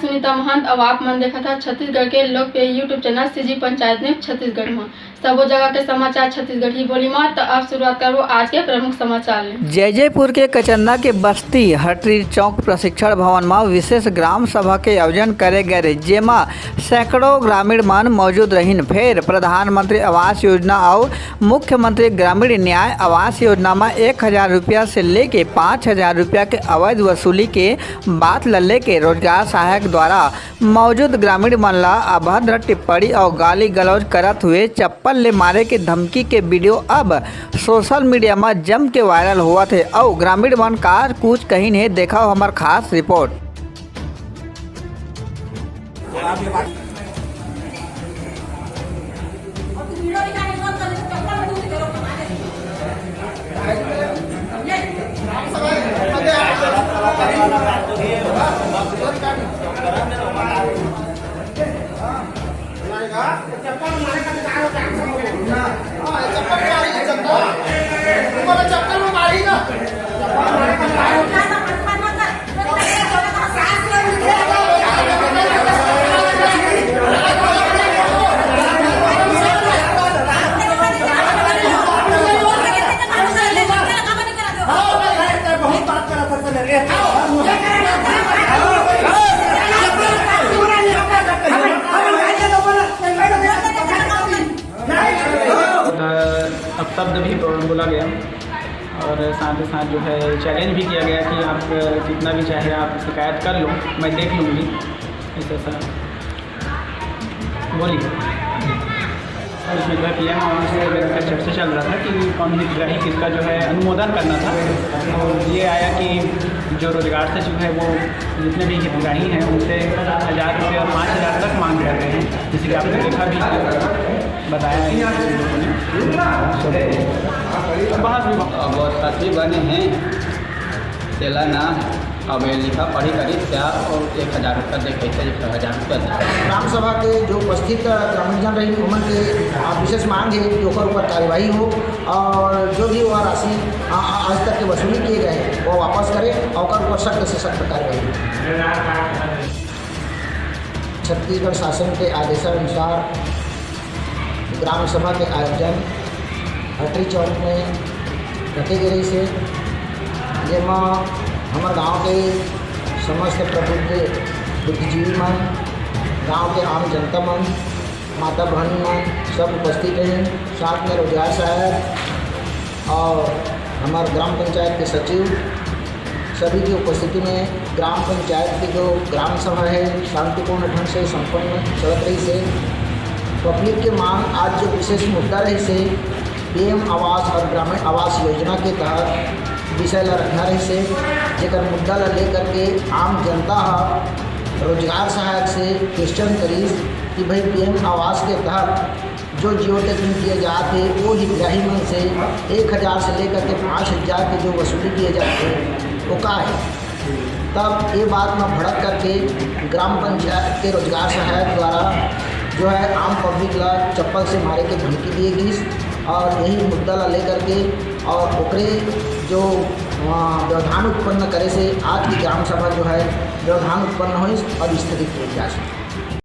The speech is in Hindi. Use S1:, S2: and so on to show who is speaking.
S1: सुनीता महंत। अब आप मन देखा था छत्तीसगढ़ के लोकप्रिय यूट्यूब चैनल सीजी पंचायत ने छत्तीसगढ़ में सबो जगह के समाचार छत्तीसगढ़ ही बोली में। तो आप शुरुआत करो आज के प्रमुख समाचार ले।
S2: जयजयपुर के कचन्ना के बस्ती हटरी चौक प्रशिक्षण भवन में विशेष ग्राम सभा के आयोजन करे गए, जेमा सैकड़ों ग्रामीण मन मौजूद रहीन। फिर प्रधानमंत्री आवास योजना और मुख्यमंत्री ग्रामीण न्याय आवास योजना में 1000 रुपया से लेके 5000 रुपया के अवैध वसूली के बात लल्ले के रोजगार सहायक द्वारा मौजूद ग्रामीण मन ला अभद्र टिप्पणी और गाली गलौज करत हुए चप्पल ले मारे के धमकी के वीडियो अब सोशल मीडिया में जम के वायरल हुआ थे और ग्रामीण मन का कुछ कहीं नहीं देखा। हमार खास रिपोर्ट।
S3: अब शब्द भी बोला गया और साथ ही साथ जो है चैलेंज भी किया गया कि आप जितना भी चाहे आप शिकायत कर लो, मैं देख लूँगी। ऐसा बोलिए। उसमें जो है PM आवास का चर्चा चल रहा था कि कौन हितग्राही किसका जो है अनुमोदन करना था। और ये आया कि जो रोजगार सचिव है वो जितने भी हितग्राही हैं उनसे 1000 रुपये और 5000 तक मांग कर रहे हैं, जिसे कि आपने देखा भी बताया।
S4: बहुत साथी बने हैं तेलाना अब लिखा पढ़ी करी त्यार और 1000 रुपया दे कैसे 1000 रुपया दे।
S5: ग्राम सभा के जो उपस्थित ग्रामीणजन रही उमन के विशेष मांग है कि ओकर ऊपर कार्रवाई हो और जो भी वह राशि आज तक के वसूली किए गए वो वापस करें और ओकर ऊपर सख्त से सख्त कार्रवाई हो। छत्तीसगढ़ शासन के आदेशानुसार ग्राम सभा के आयोजन हटरी चौक में रखे गए से जेमा हमारे गांव के समस्त प्रबुद्ध बुद्धिजीवी मन, गांव के आम जनता मन, माता बहन मन सब उपस्थित हैं। साथ में रोजगार सहायक और हमारे ग्राम पंचायत के सचिव सभी की उपस्थिति में ग्राम पंचायत की जो ग्राम सभा है शांतिपूर्ण ढंग से संपन्न चल रही से। पब्लिक के मांग आज जो विशेष मुद्दा रही से PM आवास और ग्रामीण आवास योजना के तहत विषय ला रखना रही से, जेकर मुद्दा ला लेकर के आम जनता रोजगार सहायक से क्वेश्चन करीस कि भाई PM आवास के तहत जो जियो टैगिंग किए जाते वो हितग्राही मन से 1000 से लेकर के 5000 के जो वसूली किए जाते हैं वो का है। तब ये बात में भड़क करके ग्राम पंचायत के रोजगार सहायक द्वारा जो है आम पब्लिक ला चप्पल से मारे के धमकी दिए गई और यही मुद्दा ला लेकर के और ओकरे जो व्यवधान उत्पन्न करे से आज की ग्राम सभा जो है व्यवधान उत्पन्न हुई और स्थगित किए जा सके।